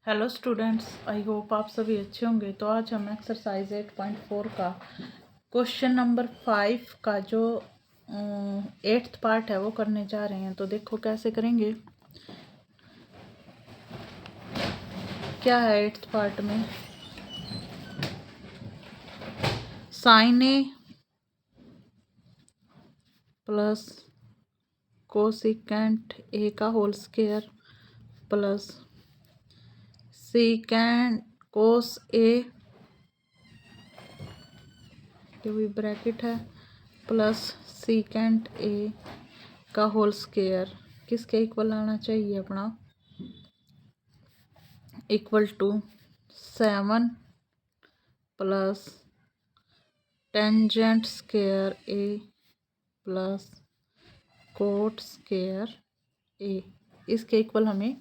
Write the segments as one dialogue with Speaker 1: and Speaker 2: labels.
Speaker 1: Hello students, I hope आप सभी अच्छे होंगे। तो आज हम एक्सरसाइज 8.4 का क्वेश्चन नंबर 5 का जो 8th पार्ट है वो करने जा रहे हैं। तो देखो कैसे करेंगे। क्या है 8th पार्ट में, sine A plus cosecant A का whole square plus secant cos A जो भी ब्रैकेट है प्लस सीकेंट ए का होल स्क्वायर किसके इक्वल आना चाहिए अपना, equal to 7 plus tangent square A plus cot square A, इसके इक्वल हमें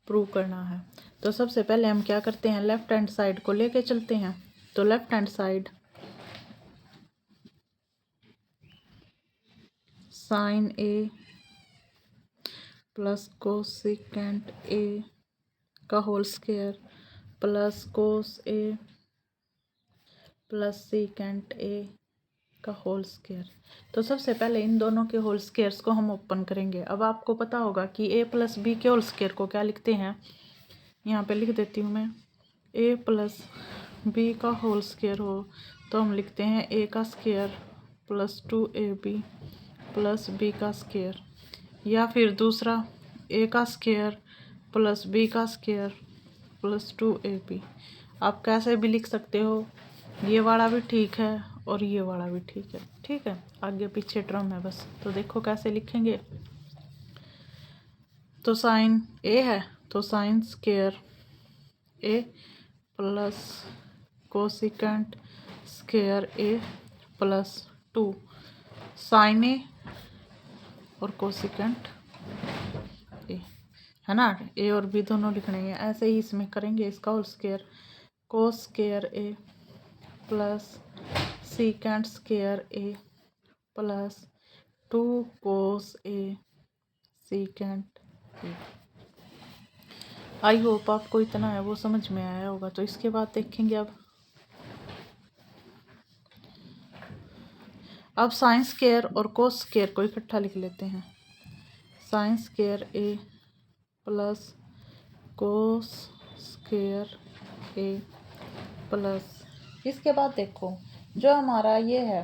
Speaker 1: प्रूव करना है। तो सबसे पहले हम क्या करते हैं, लेफ्ट हैंड साइड को लेके चलते हैं। तो left hand side sine A plus cosecant A का whole square plus cos A plus secant A का होल स्क्वायर। तो सबसे पहले इन दोनों के होल स्क्वायर्स को हम ओपन करेंगे। अब आपको पता होगा कि ए प्लस बी के होल स्क्वायर को क्या लिखते हैं, यहाँ पे लिख देती हूँ मैं। ए प्लस बी का होल स्क्वायर हो तो हम लिखते हैं ए का square plus 2ab plus B का स्क्वायर, या फिर दूसरा ए का स्क्वायर प्लस बी का स्क्वायर प्लस 2ab। आप कैसे भी लिख सकते हो, ये वाला भी ठीक है और ये वाला भी ठीक है। ठीक है, आगे पीछे टर्म है बस। तो देखो कैसे लिखेंगे। तो साइन ए है तो sine square A plus cosecant square A plus 2 sign ए और कोसिकेंट ए, है ना। ए और बी दोनों लिखने हैं। ऐसे ही इसमें करेंगे इसका whole square, cos square A plus secant square A plus 2 cos A secant A. I hope आपको इतना है वो समझ में आया होगा। तो इसके बाद देखेंगे अब साइन स्क्वायर और कोस स्क्वायर को इकट्ठा लिख लेते हैं। Sine square A plus cos square A plus, इसके बाद देखो जो हमारा ये है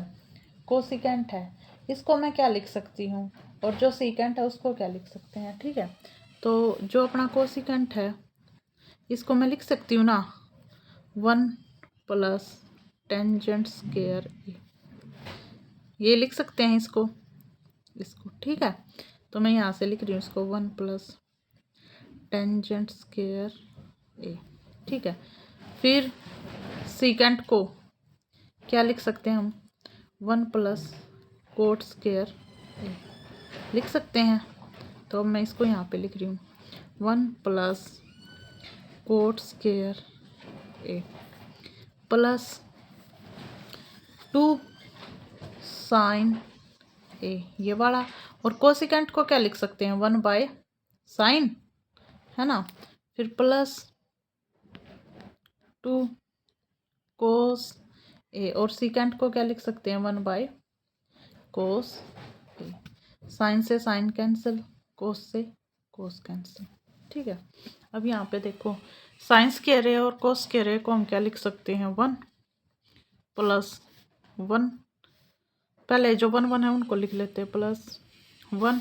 Speaker 1: कोसिकेंट है इसको मैं क्या लिख सकती हूँ, और जो सीकेंट है उसको क्या लिख सकते हैं। ठीक है, तो जो अपना कोसिकेंट है इसको मैं लिख सकती हूँ ना 1 प्लस टेंजेंट स्क्वायर ए, ये लिख सकते हैं इसको। ठीक है, तो मैं यहाँ से लिख रही हूँ इसको 1 प्लस टेंजेंट स्क्वायर ए। ठीक है, फिर सीकेंट को क्या लिख सकते हैं हम, 1 प्लस कोट स्क्वायर ए लिख सकते हैं। तो अब मैं इसको यहाँ पे लिख रही हूँ 1 plus cot square A plus 2 sign ए, ये वाला। और कोसिकेंट को क्या लिख सकते हैं 1 बाय साइन, है ना। फिर प्लस 2 कोस ए, और सीकेंट को क्या लिख सकते हैं 1 बाय कोस ए। साइन से साइन कैंसिल, कोस से कोस कैंसिल। ठीक है, अब यहाँ पे देखो साइन स्क्वायर ए और कोस स्क्वायर ए को हम क्या लिख सकते हैं 1 प्लस 1, पहले जो 1 1 है उनको लिख लेते हैं प्लस 1,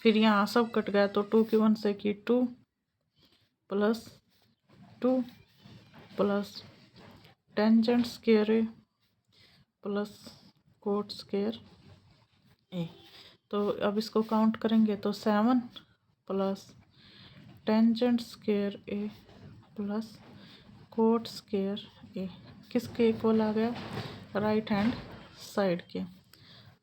Speaker 1: फिर यहाँ सब कट गया तो 2 की 1 से की 2 plus 2 plus tangent square A plus cot square ए। तो अब इसको काउंट करेंगे तो 7 plus tangent square A plus cot square ए किसके इक्वल आ गया, राइट हैंड साइड के।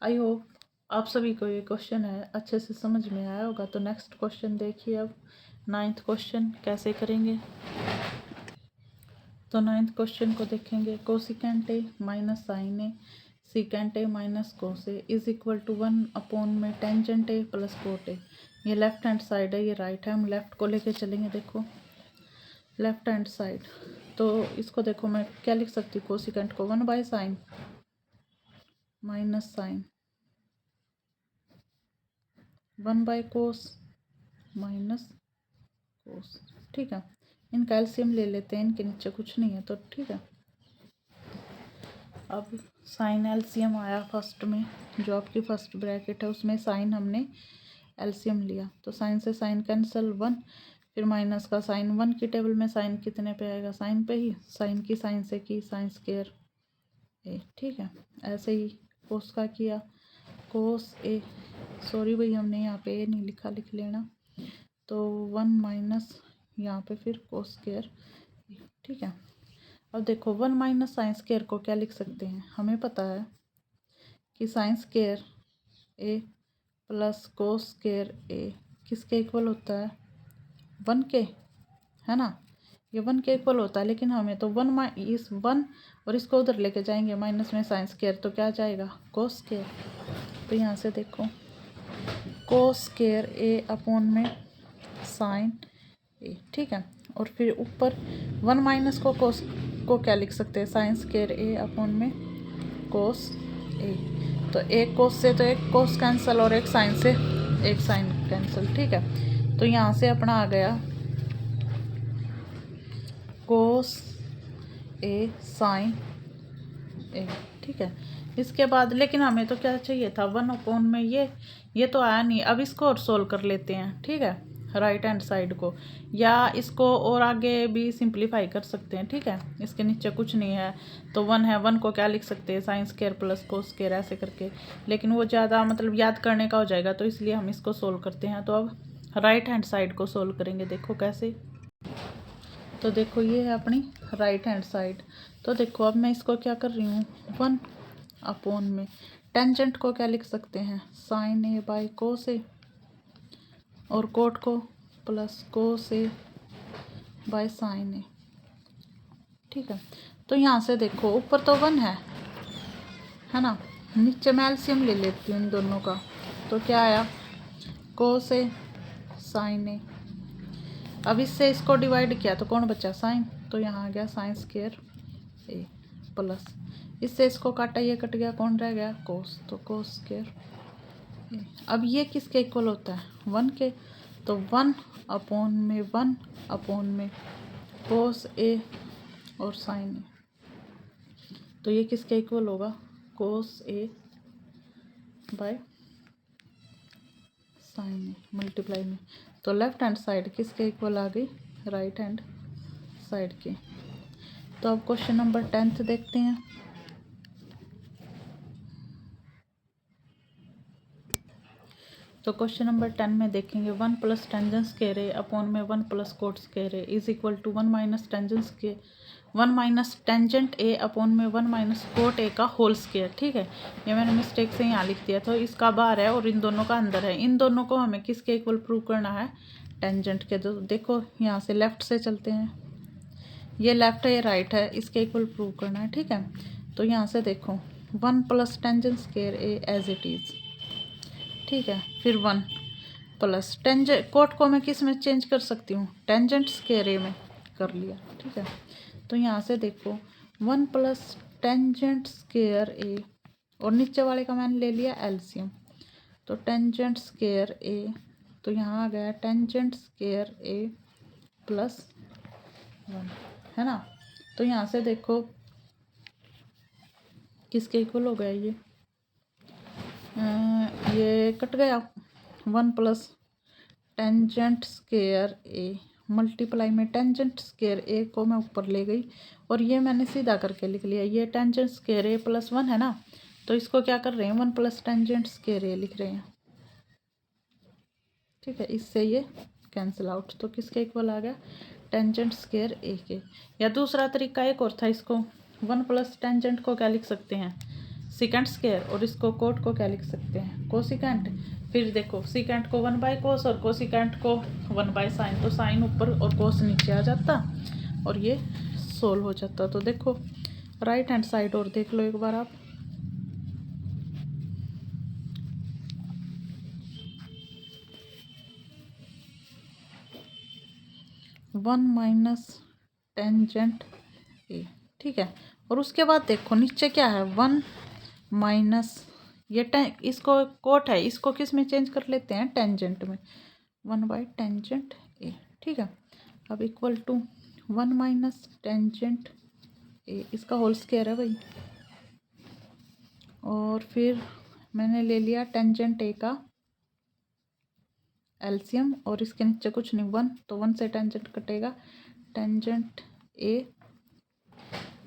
Speaker 1: आई होप आप सभी को ये क्वेश्चन है अच्छे से समझ में आया होगा। तो नेक्स्ट क्वेश्चन देखिए, अब 9th क्वेश्चन कैसे करेंगे। तो 9th क्वेश्चन को देखेंगे, cosecant A minus sine A secant A minus cos A is equal to 1 upon में tangent A plus cot A. ये लेफ्ट हैंड साइड है, ये राइट है, हम लेफ्ट को लेके चलेंगे। देखो लेफ्ट हैंड साइड। तो इसको देखो मैं क्या लिख सकती हूँ, कोसिकेंट को 1/sin minus sign 1/cos minus cos. ठीक है, इनका एलसीएम ले लेते हैं, इनके नीचे कुछ नहीं है तो ठीक है। अब साइन एलसीएम आया फर्स्ट में, जो आपकी फर्स्ट ब्रैकेट है उसमें साइन हमने एलसीएम लिया, तो साइन से साइन कैंसिल 1, फिर माइनस का साइन 1 की टेबल में साइन कितने पे आएगा, साइन पे ही, साइन की साइन से की साइन स्क्वायर ए। ठीक है, ऐसे ही कोस का किया कोस ए, सॉरी भाई हमने यहाँ पे ए नहीं लिखा, लिख लेना, तो 1 माइनस यहाँ पे फिर कोस स्क्वायर। ठीक है, अब देखो 1 माइनस साइन स्क्वायर को क्या लिख सकते हैं, हमें पता है कि sine square A plus cos square ए किसके इक्वल होता है, 1 के, है ना, ये 1 के इक्वल होता है। लेकिन हमें तो 1 इस 1 और इसको उधर लेके जाएंगे माइनस में साइन स्क्वायर, तो क्या जाएगा कोस स्क्वायर। तो यहाँ से देखो कोस स्क्वायर ए अपॉन में साइन ए। ठीक है, और फिर ऊपर 1 माइनस को कोस को क्या लिख सकते हैं, साइन स्क्वायर ए अपॉन में कोस ए। तो एक कोस से तो एक कोस कैंसिल और एक साइन से एक साइन कैंसिल। ठीक है, तो यहाँ से अपना आ गया कोस ए साइन ए। ठीक है, इसके बाद लेकिन हमें तो क्या चाहिए था, 1 में ये तो आया नहीं। अब इसको और सोल्व कर लेते हैं। ठीक है, राइट हैंड साइड को, या इसको और आगे भी सिंप्लीफाई कर सकते हैं। ठीक है, इसके नीचे कुछ नहीं है तो 1 है, 1 को क्या लिख सकते हैं, sine square plus cos square ऐसे करके, लेकिन वो ज़्यादा मतलब याद करने का हो जाएगा, तो इसलिए हम इसको सोल्व करते हैं। तो अब राइट हैंड साइड को सोल्व करेंगे, देखो कैसे। तो देखो ये है अपनी राइट हैंड साइड। तो देखो अब मैं इसको क्या कर रही हूँ, 1 अपॉन में टेंजेंट को क्या लिख सकते हैं, साइन ए बाई कोस ए, और कोट को plus cos A by sine A. ठीक है, तो यहाँ से देखो ऊपर तो 1 है ना, नीचे मैं एलसीएम ले लेती हूँ इन दोनों का, तो क्या आया कोस ए साइन ए। अब इससे इसको डिवाइड किया तो कौन बचा, साइन, तो यहाँ आ गया साइन स्क्वायर ए प्लस, इससे इसको काटा ये कट गया, कौन रह गया कोस, तो कोस स्क्वायर ए। अब ये किसके इक्वल होता है, 1 के, तो 1 अपॉन में कोस ए और साइन ए, तो ये किसके इक्वल होगा, कोस A by sine A multiply में। तो लेफ्ट हैंड साइड किसके इक्वल आ गई, राइट हैंड साइड के। तो अब क्वेश्चन नंबर 10 देखते हैं। तो क्वेश्चन नंबर 10 में देखेंगे 1 plus tangent square A upon में 1 plus cot square A is equal to 1 minus tangent A upon में 1 माइनस कोट ए का होल स्क्वायर। ठीक है, ये मैंने मिस्टेक से यहाँ लिख दिया, तो इसका बाहर है और इन दोनों का अंदर है। इन दोनों को हमें किसके इक्वल प्रूव करना है, टेंजेंट के। तो देखो यहाँ से लेफ्ट से चलते हैं, ये लेफ्ट है ये राइट है, इसके इक्वल प्रूव करना है। ठीक है, तो यहाँ से देखो 1 plus tangent square A as it is. ठीक है, फिर 1 प्लस टेंजेंट, कोट को मैं किस में चेंज कर सकती हूँ, टेंजेंट स्क्वायर ए में कर लिया। ठीक है, तो यहाँ से देखो 1 प्लस टेंजेंट स्क्वायर ए, और नीचे वाले का मैंने ले लिया एलसीएम, तो टेंजेंट स्क्वायर ए, तो यहाँ आ गया टेंजेंट स्क्वायर ए प्लस 1, है ना। तो यहाँ से देखो किसके इक्वल हो गया ये कट गया, 1 plus tangent square A multiply में टेंजेंट स्क्वायर ए को मैं ऊपर ले गई और ये मैंने सीधा करके लिख लिया, ये टेंजेंट स्क्वायर ए प्लस 1 है ना, तो इसको क्या कर रहे हैं 1 प्लस टेंजेंट स्क्वायर ए लिख रहे हैं। ठीक है, इससे ये कैंसिल आउट, तो किसके इक्वल आ गया, टेंजेंट स्क्वायर ए के। या दूसरा तरीका एक और था, इसको 1 प्लस टेंजेंट को क्या लिख सकते हैं, सिकेंट स्क्वायर, और इसको कोट को क्या लिख सकते हैं, कोसिकेंट। फिर देखो सिकेंट को 1 बाय कोस और कोसिकेंट को 1 बाय साइन, तो साइन ऊपर और कोस नीचे आ जाता और ये सोल्व हो जाता। तो देखो राइट हैंड साइड और देख लो एक बार आप, वन माइनस टेंजेंट ए, ठीक है। और उसके बाद देखो नीचे क्या है, 1 माइनस ये इसको कोट है, इसको किस में चेंज कर लेते हैं, टेंजेंट में, 1 बाई टेंजेंट ए, ठीक है। अब equal to 1 minus tangent A, इसका होल स्क्वायर है भाई। और फिर मैंने ले लिया टेंजेंट ए का एलसीएम, और इसके नीचे कुछ नहीं 1, तो 1 से टेंजेंट कटेगा, टेंजेंट ए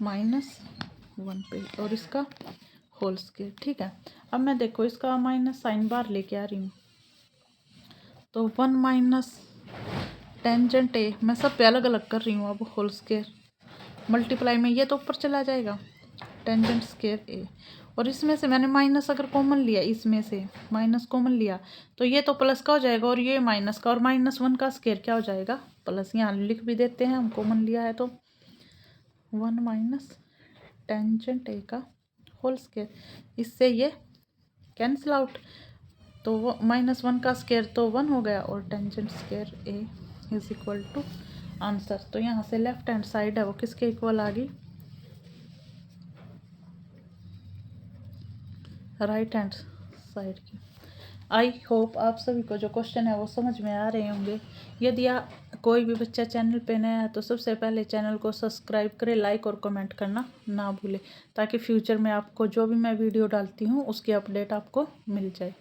Speaker 1: माइनस 1 पे, और इसका होल स्क्वायर, ठीक है। अब मैं देखो इसका माइनस साइन बार लेके आ रही हूँ, तो 1 माइनस टेंजेंट ए, मैं सब पे अलग अलग कर रही हूँ अब, होल स्क्वायर मल्टीप्लाई में ये तो ऊपर चला जाएगा, टेंजेंट स्क्वायर ए, और इसमें से मैंने माइनस अगर कॉमन लिया, इसमें से माइनस कॉमन लिया तो ये तो प्लस का हो जाएगा, और ये माइनस का, और -1 का स्क्वायर क्या हो जाएगा, प्लस। यहाँ लिख भी देते हैं हम, कॉमन लिया है तो 1 माइनस टेंजेंट ए का होल स्क्वायर, इससे ये कैंसिल आउट, तो वो -1 का स्क्वायर तो 1 हो गया, और tangent square A is equal to answer. तो यहाँ से लेफ्ट हैंड साइड है वो किसके इक्वल आ गई, राइट हैंड साइड की। आई होप आप सभी को जो क्वेश्चन है वो समझ में आ रहे होंगे। यदि कोई भी बच्चा चैनल पे नया है तो सबसे पहले चैनल को सब्सक्राइब करें, लाइक और कमेंट करना ना भूलें, ताकि फ्यूचर में आपको जो भी मैं वीडियो डालती हूँ उसकी अपडेट आपको मिल जाए।